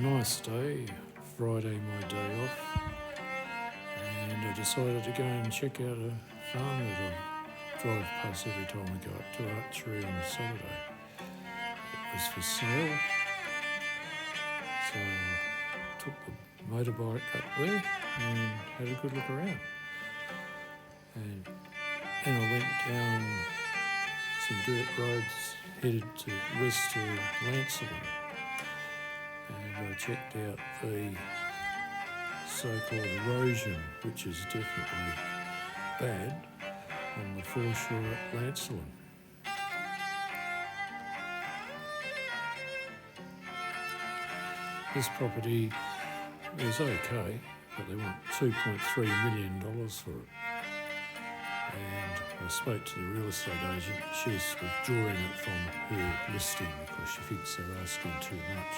Nice day, Friday my day off, and I decided to go and check out a farm that I drive past every time we go up to archery on Saturday. It was for sale, so I took the motorbike up there and had a good look around. And then I went down some dirt roads headed west to Lancelin, and I checked out the so-called erosion, which is definitely bad, on the foreshore at Lancelin. This property is okay, but they want $2.3 million for it. And I spoke to the real estate agent. She's withdrawing it from her listing because she thinks they're asking too much.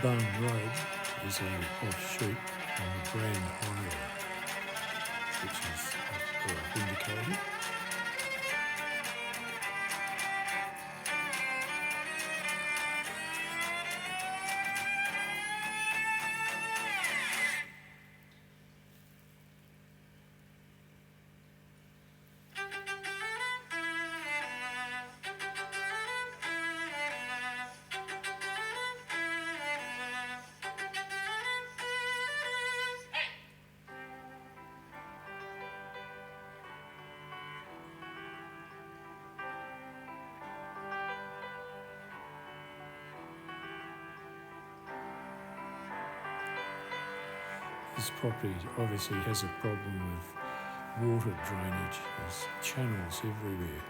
Brand Road is an offshoot on the Brand Hwy, which is what I've indicated. This property obviously has a problem with water drainage. There's channels everywhere.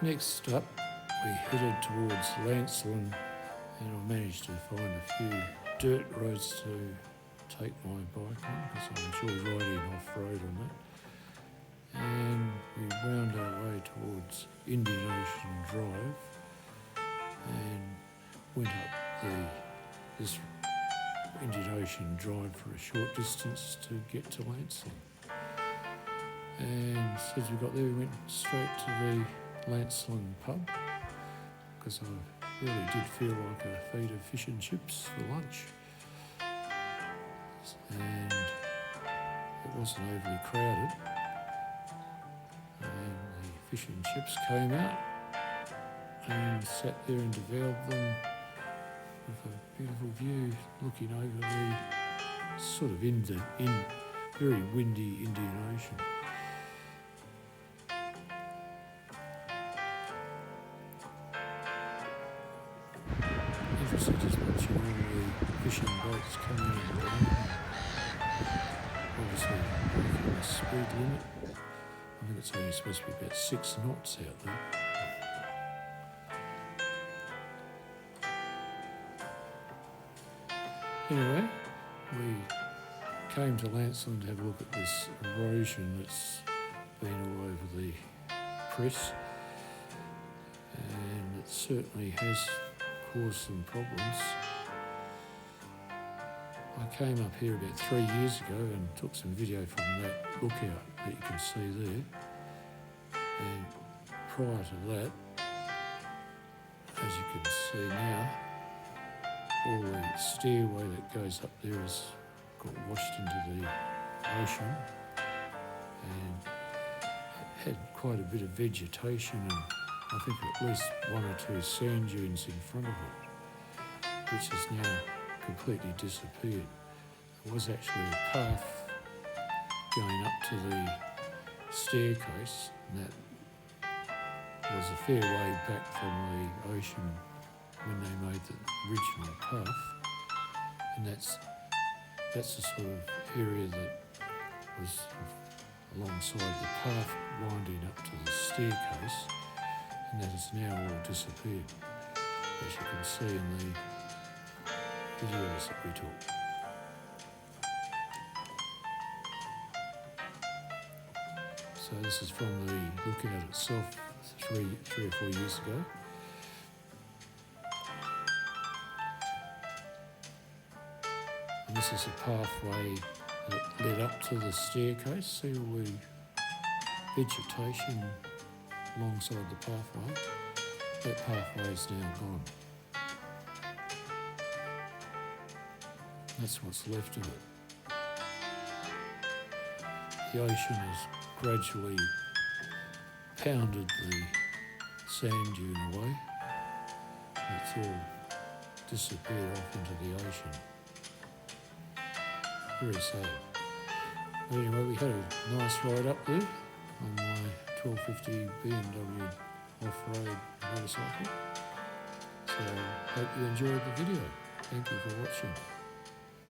Next up, we headed towards Lancelin, and I managed to find a few dirt roads to take my bike on because I enjoy riding off-road on that. And we wound our way towards Indian Ocean Drive and went up this Indian Ocean Drive for a short distance to get to Lancelin. And as soon as we got there, we went straight to the Lancelin pub because I really did feel like a feed of fish and chips for lunch. And it wasn't overly crowded. And the fish and chips came out and sat there and devoured them with a beautiful view looking over the sort of very windy Indian Ocean. Interesting just watching all the fishing boats coming in and going. Obviously breaking the speed limit. I think it's only supposed to be about 6 knots out there. Anyway, we came to Lancelin to have a look at this erosion that's been all over the press, and it certainly has caused some problems. I came up here about 3 years ago and took some video from that lookout that you can see there, and prior to that, as you can see now, all the stairway that goes up there has got washed into the ocean and had quite a bit of vegetation and I think at least 1 or 2 sand dunes in front of it, which has now completely disappeared. There was actually a path going up to the staircase, and that was a fair way back from the ocean when they made the original path, and that's the sort of area that was alongside the path winding up to the staircase, and that has now all disappeared, as you can see in the videos that we took. So this is from the lookout itself 3 or 4 years ago. And this is a pathway that led up to the staircase. See all the vegetation alongside the pathway? That pathway is now gone. That's what's left of it. The ocean has gradually pounded the sand dune away. It's all disappeared off into the ocean. Very sad. But anyway, we had a nice ride up there on my 1250 BMW off-road motorcycle. So hope you enjoyed the video. Thank you for watching.